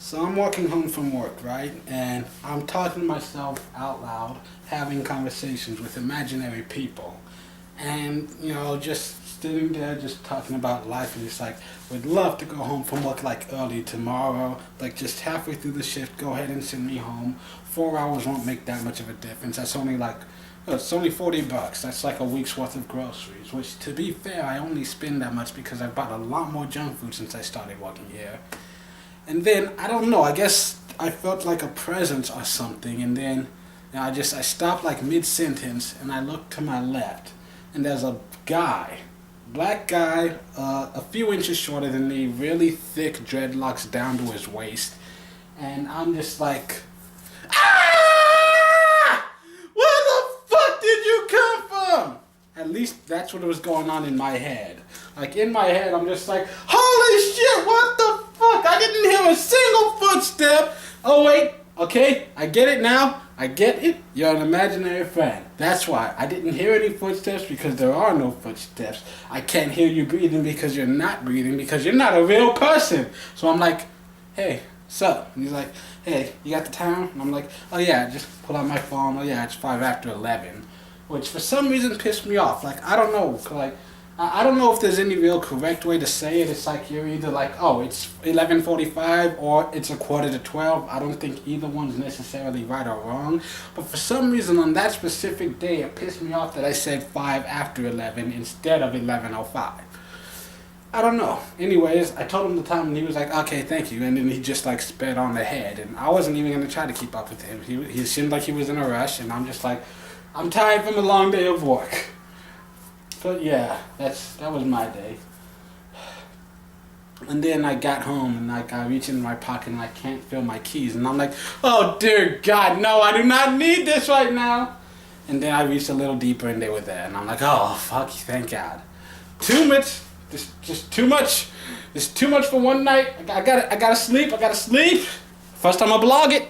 So I'm walking home from work, right? And I'm talking to myself out loud, having conversations with imaginary people. And, just sitting there, just talking about life. And it's like, would love to go home from work like early tomorrow. Like just halfway through the shift, go ahead and send me home. 4 hours won't make that much of a difference. That's only like, it's only $40. That's like a week's worth of groceries. Which, to be fair, I only spend that much because I bought a lot more junk food since I started working here. And then I don't know. I guess I felt like a presence or something. And then I stopped like mid sentence and I looked to my left, and there's a guy, black guy, a few inches shorter than me, really thick dreadlocks down to his waist, and I'm just like, ah! Where the fuck did you come from? At least that's what was going on in my head. Like in my head, I'm just like, holy shit, what the fuck? I didn't hear a single footstep. Oh wait, okay, I get it now. I get it. You're an imaginary friend. That's why I didn't hear any footsteps, because there are no footsteps. I can't hear you breathing because you're not breathing, because you're not a real person. So I'm like, hey, sup? And he's like, hey, you got the time? And I'm like, oh yeah, just pull out my phone. Oh yeah, it's 5 after 11. Which for some reason pissed me off. Like, I don't know. Like, I don't know if there's any real correct way to say it. It's like you're either like, oh, it's 11:45 or it's a quarter to 12. I don't think either one's necessarily right or wrong. But for some reason on that specific day, it pissed me off that I said 5 after 11 instead of 11:05. I don't know. Anyways, I told him the time and he was like, okay, thank you. And then he just like sped on ahead. And I wasn't even going to try to keep up with him. He seemed like he was in a rush. And I'm just like, I'm tired from a long day of work. But yeah, that was my day. And then I got home and like I reach in my pocket and I can't feel my keys. And I'm like, oh dear God, no, I do not need this right now. And then I reached a little deeper and they were there. And I'm like, oh fuck, thank God. Too much. Just too much. It's too much for one night. I gotta sleep. First I'm gonna blog it.